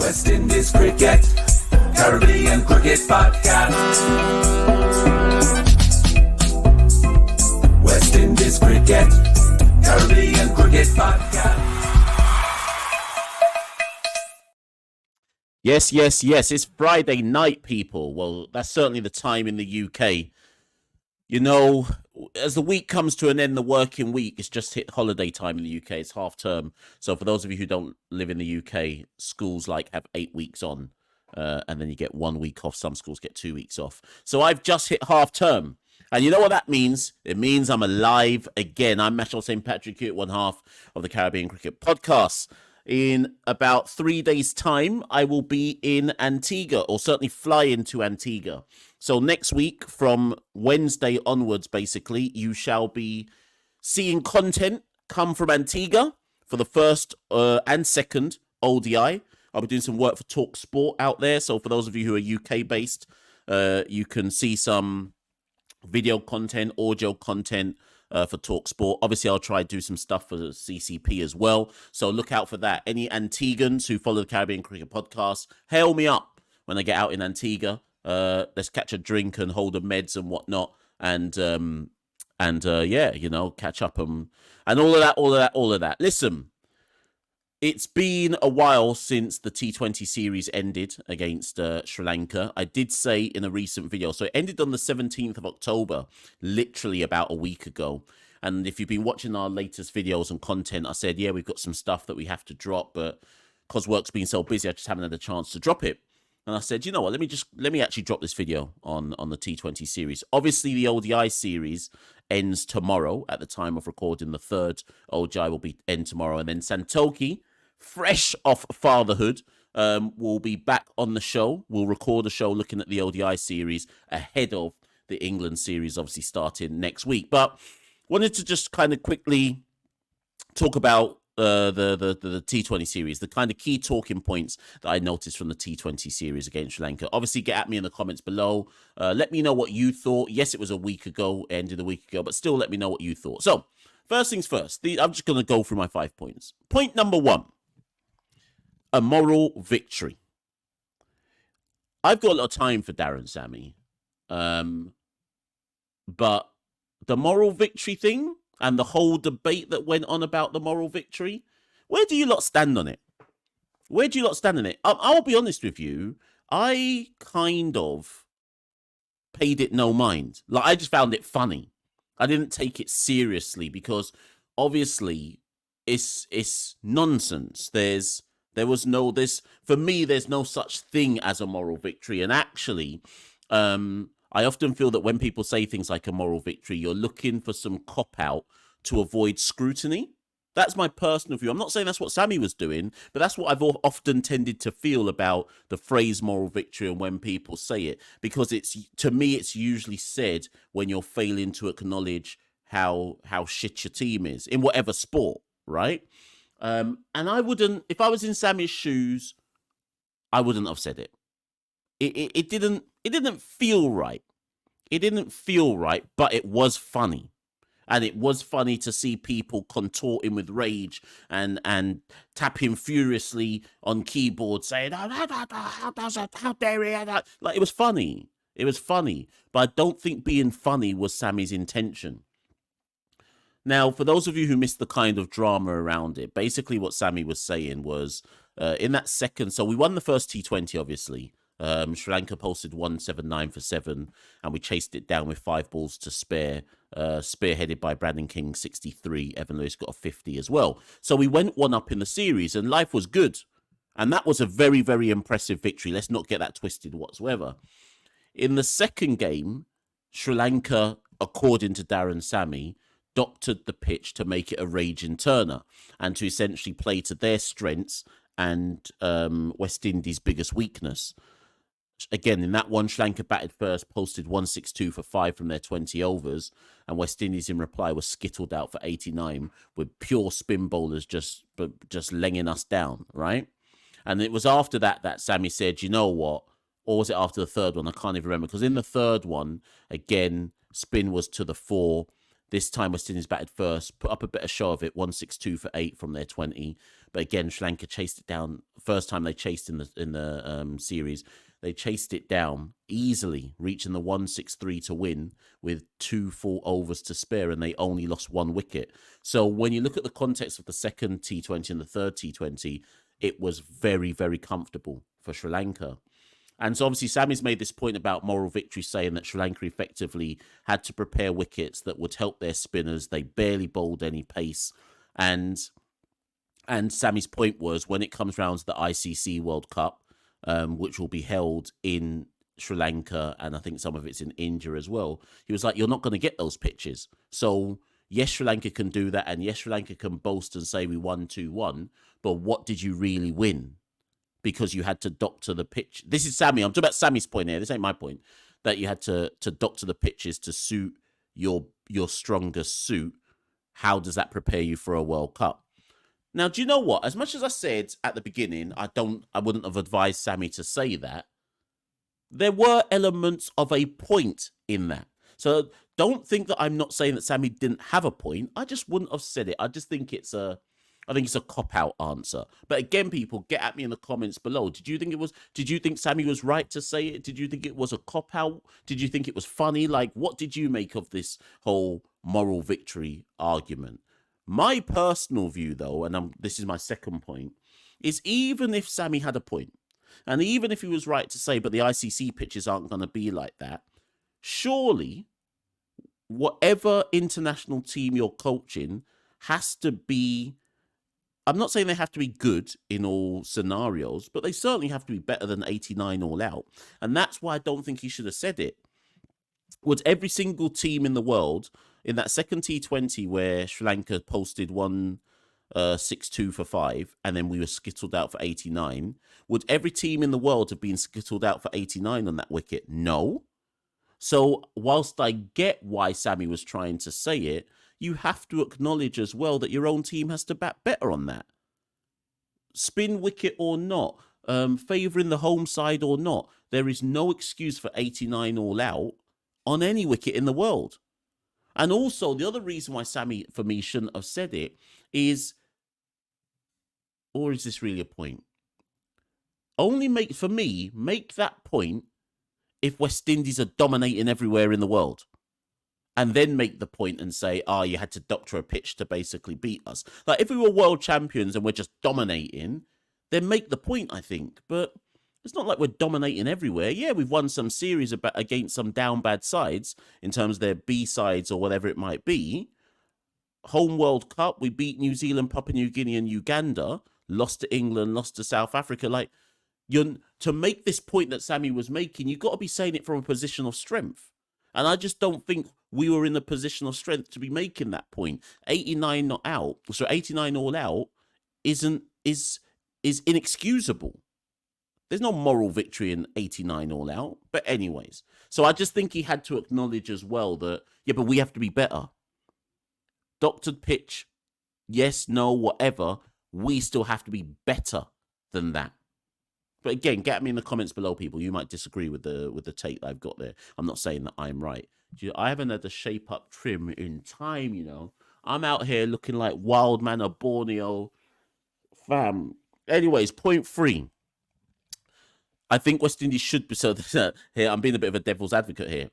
West Indies Cricket, Caribbean Cricket Podcast. West Indies Cricket, Caribbean Cricket Podcast. Yes. It's Friday night, people. Well, that's certainly the time in the UK. You know, as the week comes to an end, the working week, it's just hit holiday time in the UK. It's half term. So for those of you who don't live in the UK, schools have 8 weeks on, and then you get 1 week off. Some schools get 2 weeks off. So I've just hit half term. And you know what that means? It means I'm alive again. I'm Machel St. Patrick here at one half of the Caribbean Cricket Podcast. In about 3 days' time, I will be in Antigua, or certainly fly into Antigua. So next week, from Wednesday onwards, basically, you shall be seeing content come from Antigua for the first and second ODI. I'll be doing some work for Talk Sport out there. So for those of you who are UK-based, you can see some video content, audio content, for Talk Sport. Obviously, I'll try to do some stuff for the CCP as well. So look out for that. Any Antiguans who follow the Caribbean Cricket Podcast, hail me up when I get out in Antigua. Let's catch a drink and hold the meds and whatnot. And yeah, you know, catch up and all of that. Listen, it's been a while since the T20 series ended against Sri Lanka. I did say in a recent video, so it ended on the 17th of October, literally about a week ago. And if you've been watching our latest videos and content, I said, yeah, we've got some stuff that we have to drop, but because work's been so busy, I just haven't had a chance to drop it. And I said, you know what, let me actually drop this video on the T20 series. Obviously, the ODI series ends tomorrow at the time of recording. The third ODI will end tomorrow. And then Santoki, fresh off fatherhood, will be back on the show. We'll record a show looking at the ODI series ahead of the England series, obviously starting next week. But wanted to just kind of quickly talk about the T20 series, the kind of key talking points that I noticed from the T20 series against Sri Lanka. Obviously, get at me in the comments below. Let me know what you thought. Yes, it was a week ago, ended a week ago, but still let me know what you thought. So, first things first, I'm just going to go through my 5 points. Point number 1. A moral victory. I've got a lot of time for Daren Sammy. But the moral victory thing and the whole debate that went on about the moral victory, where do you lot stand on it? Where do you lot stand on it? I'll be honest with you. I kind of paid it no mind. Like, I just found it funny. I didn't take it seriously because obviously it's nonsense. For me, there's no such thing as a moral victory. And actually, I often feel that when people say things like a moral victory, you're looking for some cop-out to avoid scrutiny. That's my personal view. I'm not saying that's what Sammy was doing, but that's what I've often tended to feel about the phrase moral victory and when people say it. Because to me, it's usually said when you're failing to acknowledge how shit your team is in whatever sport, right? And I wouldn't, if I was in Sammy's shoes, I wouldn't have said it. It didn't feel right. It didn't feel right, but it was funny. And it was funny to see people contorting with rage and tapping furiously on keyboard saying, how dare he? Like, it was funny. It was funny. But I don't think being funny was Sammy's intention. Now, for those of you who missed the kind of drama around it, basically what Sammy was saying was in that second, so we won the first T20, obviously. Sri Lanka posted 179 for 7, and we chased it down with 5 balls to spare, spearheaded by Brandon King, 63. Evan Lewis got a 50 as well. So we went 1 up in the series, and life was good. And that was a very, very impressive victory. Let's not get that twisted whatsoever. In the second game, Sri Lanka, according to Daren Sammy, doctored the pitch to make it a raging turner and to essentially play to their strengths and West Indies' biggest weakness. Again, in that one, Sri Lanka batted first, posted 162 for 5 from their 20 overs, and West Indies in reply was skittled out for 89 with pure spin bowlers just laying us down, right? And it was after that Sammy said, you know what? Or was it after the third one? I can't even remember. Because in the third one, again, spin was to the fore. This time, West Indies batted first, put up a better show of it, 162 for 8 from their 20. But again, Sri Lanka chased it down first time they chased in the series, they chased it down easily, reaching the 163 to win with 2 full overs to spare, and they only lost 1 wicket. So when you look at the context of the second T20 and the third T20, it was very, very comfortable for Sri Lanka. And so obviously Sammy's made this point about moral victory, saying that Sri Lanka effectively had to prepare wickets that would help their spinners. They barely bowled any pace. And Sammy's point was, when it comes round to the ICC World Cup, which will be held in Sri Lanka, and I think some of it's in India as well, he was like, you're not going to get those pitches. So yes, Sri Lanka can do that, and yes, Sri Lanka can boast and say we won 2-1, but what did you really win? Because you had to doctor the pitch. This is Sammy. I'm talking about Sammy's point here. This ain't my point. That you had to doctor the pitches to suit your strongest suit. How does that prepare you for a World Cup? Now, do you know what? As much as I said at the beginning, I wouldn't have advised Sammy to say that. There were elements of a point in that. So don't think that I'm not saying that Sammy didn't have a point. I just wouldn't have said it. I just think it's a cop-out answer. But again, people, get at me in the comments below. Did you think Sammy was right to say it? Did you think it was a cop-out? Did you think it was funny? Like, what did you make of this whole moral victory argument? My personal view, though, and this is my second point, is even if Sammy had a point, and even if he was right to say, but the ICC pitches aren't going to be like that, surely whatever international team you're coaching has to be, I'm not saying they have to be good in all scenarios, but they certainly have to be better than 89 all out. And that's why I don't think he should have said it. Would every single team in the world, in that second T20 where Sri Lanka posted 162 for 5, and then we were skittled out for 89, would every team in the world have been skittled out for 89 on that wicket? No. So whilst I get why Sammy was trying to say it, you have to acknowledge as well that your own team has to bat better on that. Spin wicket or not, favouring the home side or not, there is no excuse for 89 all out on any wicket in the world. And also, the other reason why Sammy, for me, shouldn't have said it is, or is this really a point? Only make that point if West Indies are dominating everywhere in the world. And then make the point and say, you had to doctor a pitch to basically beat us. Like, if we were world champions and we're just dominating, then make the point, I think. But it's not like we're dominating everywhere. Yeah, we've won some series against some down bad sides in terms of their B sides or whatever it might be. Home World Cup, we beat New Zealand, Papua New Guinea and Uganda, lost to England, lost to South Africa. Like, to make this point that Sammy was making, you've got to be saying it from a position of strength. And I just don't think we were in the position of strength to be making that point. 89 not out, so 89 all out is inexcusable. There's no moral victory in 89 all out. But anyways, so I just think he had to acknowledge as well that, yeah, but we have to be better. Doctored pitch, yes, no, whatever, we still have to be better than that. But again, get me in the comments below, people. You might disagree with the take that I've got there. I'm not saying that I'm right. I haven't had a shape-up trim in time, you know. I'm out here looking like wild man of Borneo. Fam. Anyways, point 3. I think West Indies should be... So here, I'm being a bit of a devil's advocate here.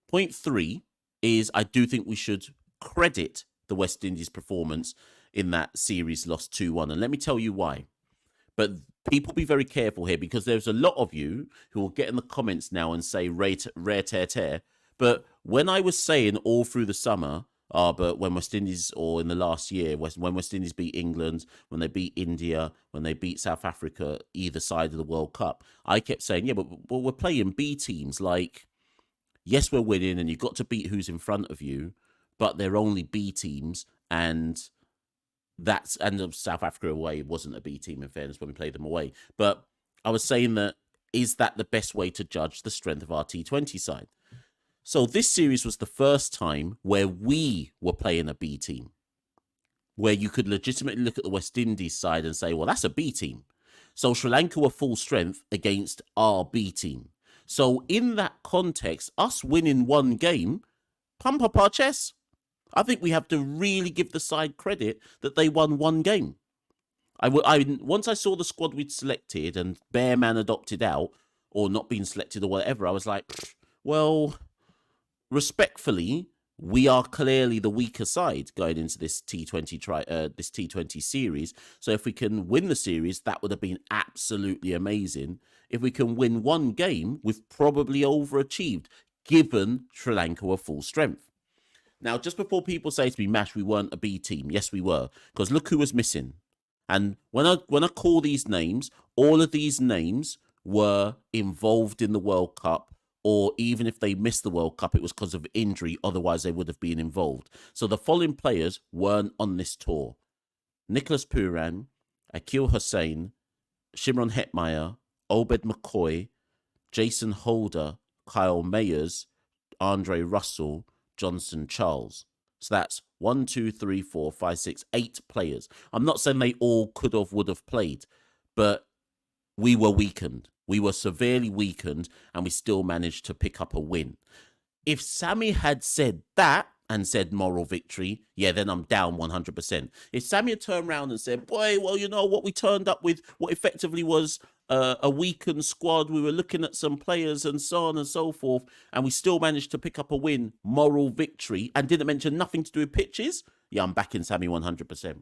Point 3 is I do think we should credit the West Indies performance in that series lost 2-1. And let me tell you why. But people be very careful here, because there's a lot of you who will get in the comments now and say rare tear. But when I was saying all through the summer, but when West Indies, or in the last year, when West Indies beat England, when they beat India, when they beat South Africa, either side of the World Cup, I kept saying, yeah, but we're playing B teams. Like, yes, we're winning, and you've got to beat who's in front of you, but they're only B teams, and South Africa away wasn't a B team, in fairness, when we played them away. But I was saying that, is that the best way to judge the strength of our T20 side? So this series was the first time where we were playing a B team, where you could legitimately look at the West Indies side and say, well, that's a B team. So Sri Lanka were full strength against our B team. So in that context, us winning one game, pump up our chests. I think we have to really give the side credit that they won one game. Once I saw the squad we'd selected and Bear Man adopted out or not being selected or whatever, I was like, well, respectfully, we are clearly the weaker side going into this T20 series. So if we can win the series, that would have been absolutely amazing. If we can win one game, we've probably overachieved, given Sri Lanka were full strength. Now, just before people say to me, Mash, we weren't a B team. Yes, we were, because look who was missing. And when I call these names, all of these names were involved in the World Cup, or even if they missed the World Cup, it was because of injury. Otherwise, they would have been involved. So the following players weren't on this tour: Nicholas Pooran, Akil Hussain, Shimron Hetmeyer, Obed McCoy, Jason Holder, Kyle Mayers, Andre Russell, Johnson Charles. So that's 1, 2, 3, 4, 5, 6, 8 players. I'm not saying they all could have, would have played, but we were weakened. We were severely weakened, and we still managed to pick up a win. If Sammy had said that and said moral victory, yeah, then I'm down 100%. If Sammy had turned around and said, boy, well, you know what, we turned up with what effectively was a weakened squad. We were looking at some players and so on and so forth, and we still managed to pick up a win, moral victory, and didn't mention nothing to do with pitches, yeah, I'm backing Sammy 100%.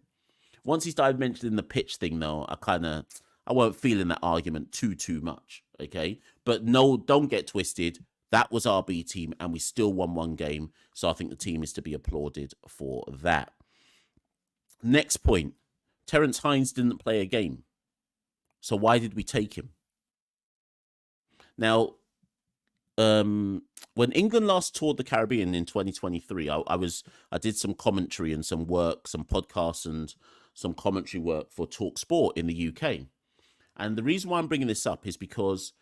Once he started mentioning the pitch thing, though, I weren't feeling that argument too much, okay? But no, don't get twisted. That was our B team, and we still won one game. So I think the team is to be applauded for that. Next point. Terrence Hines didn't play a game. So why did we take him? Now, when England last toured the Caribbean in 2023, I did some commentary and some work, some podcasts and some commentary work for Talk Sport in the UK. And the reason why I'm bringing this up is because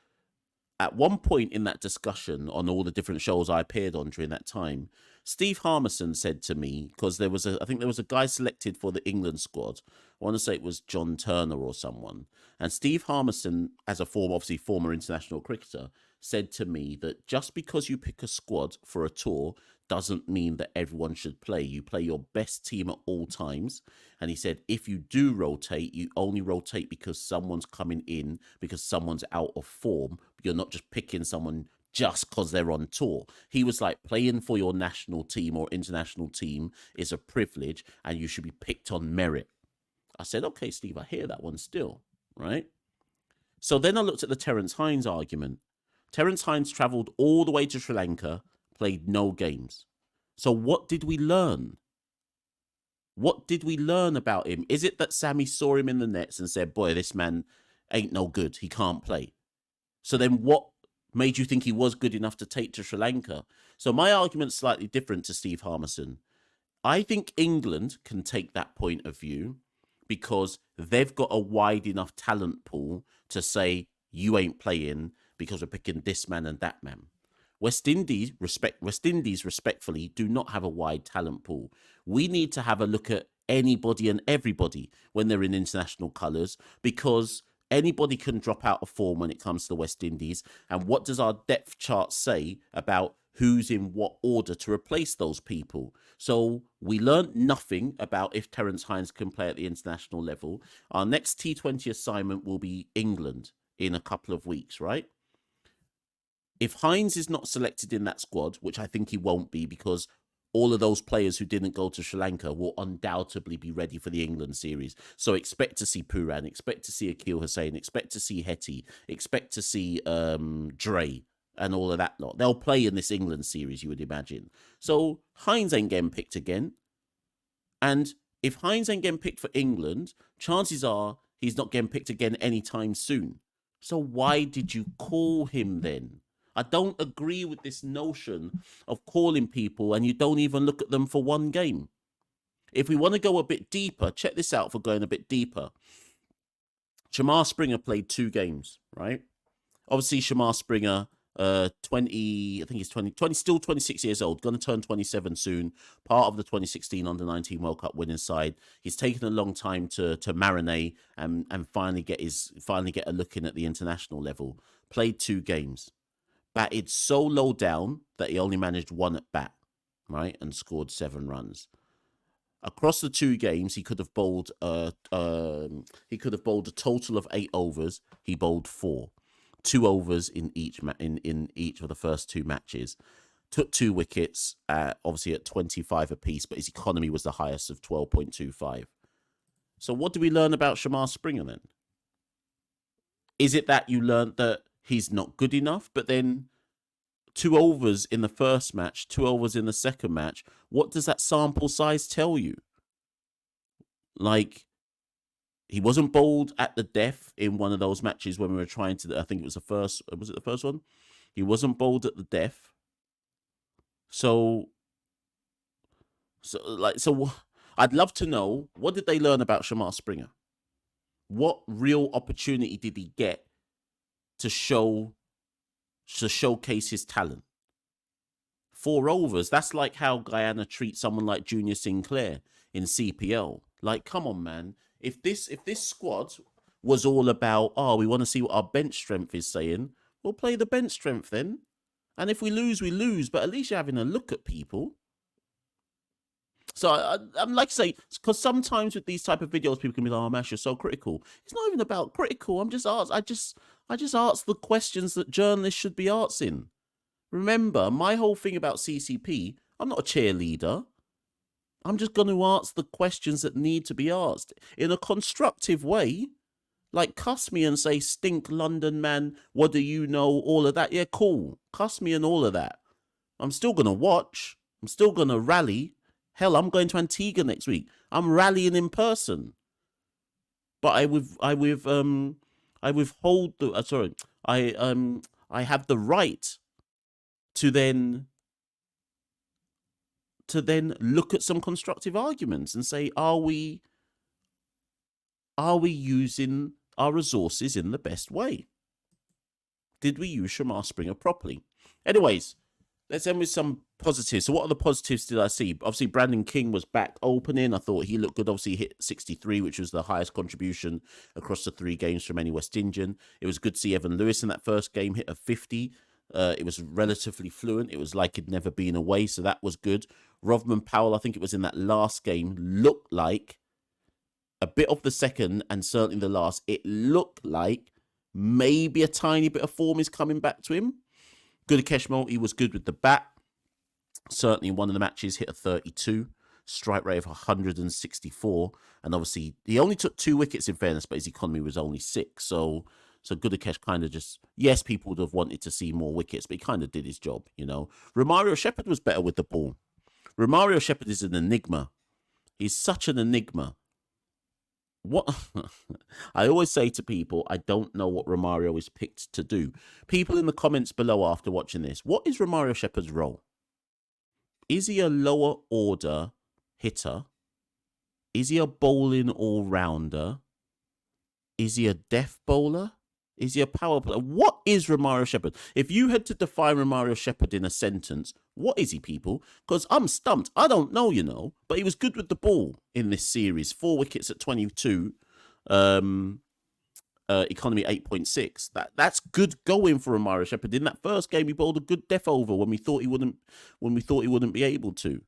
at one point in that discussion on all the different shows I appeared on during that time, Steve Harmison said to me, because I think there was a guy selected for the England squad. I want to say it was John Turner or someone. And Steve Harmison, as a former international cricketer, said to me that just because you pick a squad for a tour doesn't mean that everyone should play. You play your best team at all times. And he said, if you do rotate, you only rotate because someone's coming in, because someone's out of form. You're not just picking someone just because they're on tour. He was like, playing for your national team or international team is a privilege and you should be picked on merit. I said, okay, Steve, I hear that one still, right? So then I looked at the Terrence Hines argument. Terrence Hines travelled all the way to Sri Lanka, played no games. So what did we learn? What did we learn about him? Is it that Sammy saw him in the nets and said, boy, this man ain't no good, he can't play? So then what made you think he was good enough to take to Sri Lanka? So my argument's slightly different to Steve Harmison. I think England can take that point of view because they've got a wide enough talent pool to say, you ain't playing because we're picking this man and that man. West Indies respectfully do not have a wide talent pool. We need to have a look at anybody and everybody when they're in international colours, because anybody can drop out of form when it comes to the West Indies. And what does our depth chart say about who's in what order to replace those people? So we learned nothing about if Terrence Hines can play at the international level. Our next T20 assignment will be England in a couple of weeks, right? If Hines is not selected in that squad, which I think he won't be, because all of those players who didn't go to Sri Lanka will undoubtedly be ready for the England series. So expect to see Pooran, expect to see Akil Hussain, expect to see Hetty, expect to see Dre and all of that lot. They'll play in this England series, you would imagine. So Hines ain't getting picked again. And if Hines ain't getting picked for England, chances are he's not getting picked again anytime soon. So why did you call him then? I don't agree with this notion of calling people and you don't even look at them for one game. If we want to go a bit deeper, check this out for going a bit deeper. Shamar Springer played 2 games, right? Obviously, Shamar Springer, 20, I think he's 20, still 26 years old, going to turn 27 soon, part of the 2016 Under-19 World Cup winning side. He's taken a long time to marinate and finally get a look in at the international level. Played 2 games. Batted so low down that he only managed 1 at bat, right? And scored 7 runs. Across the 2 games, he could have bowled a total of 8 overs. He bowled 4, 2 overs in each in each of the first 2 matches. Took 2 wickets, obviously at 25 apiece, but his economy was the highest of 12.25. So what do we learn about Shamar Springer then? Is it that you learned that he's not good enough, but then 2 overs in the first match, 2 overs in the second match? What does that sample size tell you? Like, he wasn't bowled at the death in one of those matches when we were trying to, I think it was the first one? He wasn't bowled at the death. So I'd love to know, what did they learn about Shamar Springer? What real opportunity did he get to showcase his talent? 4 overs, that's like how Guyana treats someone like Junior Sinclair in CPL. Like, come on, man. If this squad was all about, we want to see what our bench strength is saying, we'll play the bench strength then. And if we lose, we lose. But at least you're having a look at people. So I'm like to say, because sometimes with these type of videos, people can be like, "Oh, Mash, you're so critical." It's not even about critical. I just ask the questions that journalists should be asking. Remember, my whole thing about CCP, I'm not a cheerleader. I'm just going to ask the questions that need to be asked in a constructive way. Like, cuss me and say, "Stink London man, what do you know?" All of that. Yeah, cool. Cuss me and all of that. I'm still going to watch. I'm still going to rally. Hell, I'm going to Antigua next week. I'm rallying in person. But I have the right to then look at some constructive arguments and say, are we using our resources in the best way? Did we use Shamar Springer properly? Anyways, let's end with some positives. So what are the positives did I see? Obviously, Brandon King was back opening. I thought he looked good. Obviously, he hit 63, which was the highest contribution across the 3 games from any West Indian. It was good to see Evan Lewis in that first game hit a 50. It was relatively fluent. It was like he'd never been away, so that was good. Rovman Powell, I think it was in that last game, looked like a bit of the second and certainly the last. It looked like maybe a tiny bit of form is coming back to him. Gudakesh Motie was good with the bat. Certainly in one of the matches hit a 32, strike rate of 164. And obviously he only took 2 wickets in fairness, but his economy was only 6. So Gudakesh kind of just, yes, people would have wanted to see more wickets, but he kind of did his job, you know. Romario Shepherd was better with the ball. Romario Shepherd is an enigma. He's such an enigma. What I always say to people, I don't know what Romario is picked to do. People in the comments below after watching this, what is Romario Shepherd's role? Is he a lower order hitter? Is he a bowling all-rounder? Is he a death bowler? Is he a power player? What is Romario Shepherd? If you had to define Romario Shepherd in a sentence, what is he, people? Because I'm stumped. I don't know, you know. But he was good with the ball in this series. 4 wickets at 22. Economy 8.6. That's good going for Romario Shepherd. In that first game, he bowled a good death over when we thought he wouldn't be able to.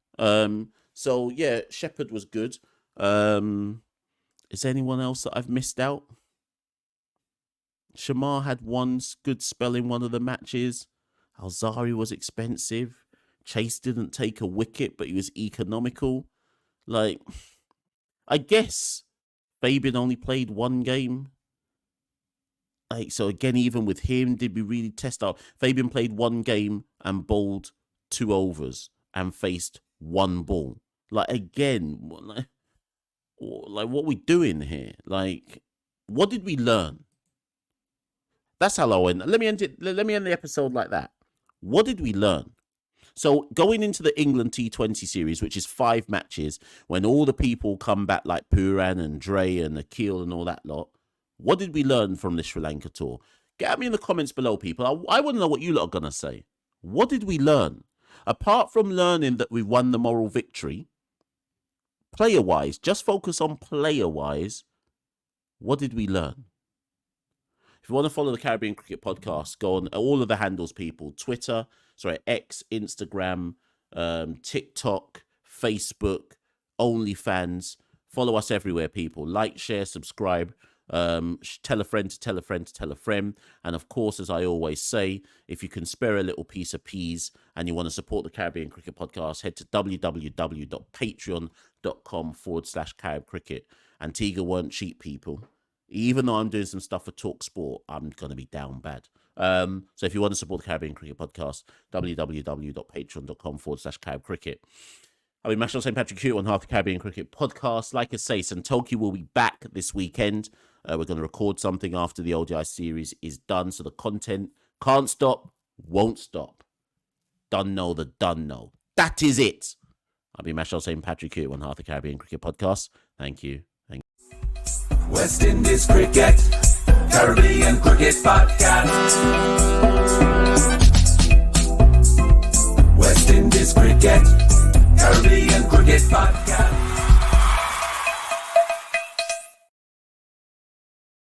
So yeah, Shepherd was good. Is there anyone else that I've missed out? Shamar had one good spell in one of the matches. Alzari was expensive. Chase didn't take a wicket, but he was economical. Like, I guess Fabian only played 1 game. Like, so again, even with him, did we really test out? Fabian played 1 game and bowled 2 overs and faced 1 ball. Like, again, like what are we doing here? Like, what did we learn? That's how I'll end. Let me end the episode like that. What did we learn? So going into the England T20 series, which is 5 matches, when all the people come back like Puran and Dre and Akil and all that lot, what did we learn from this Sri Lanka tour? Get at me in the comments below, people. I want to know what you lot are going to say. What did we learn? Apart from learning that we won the moral victory, player-wise, just focus on player-wise, what did we learn? If you want to follow the Caribbean Cricket Podcast, go on all of the handles, people. X, Instagram, TikTok, Facebook, OnlyFans. Follow us everywhere, people. Like, share, subscribe. Tell a friend to tell a friend to tell a friend. And of course, as I always say, if you can spare a little piece of peas and you want to support the Caribbean Cricket Podcast, head to www.patreon.com/Carib Cricket. Antigua weren't cheap, people. Even though I'm doing some stuff for Talk Sport, I'm going to be down bad. So if you want to support the Caribbean Cricket Podcast, www.patreon.com/Carib Cricket. I'll be Machel St. Patrick Hugh on half the Caribbean Cricket Podcast. Like I say, Santoki will be back this weekend. We're going to record something after the ODI series is done, so the content can't stop, won't stop. Done know the done know. That is it. I'll be Machel St. Patrick Hugh on half the Caribbean Cricket Podcast. Thank you. West Indies Cricket, Caribbean Cricket Podcast. West Indies Cricket, Caribbean Cricket Podcast.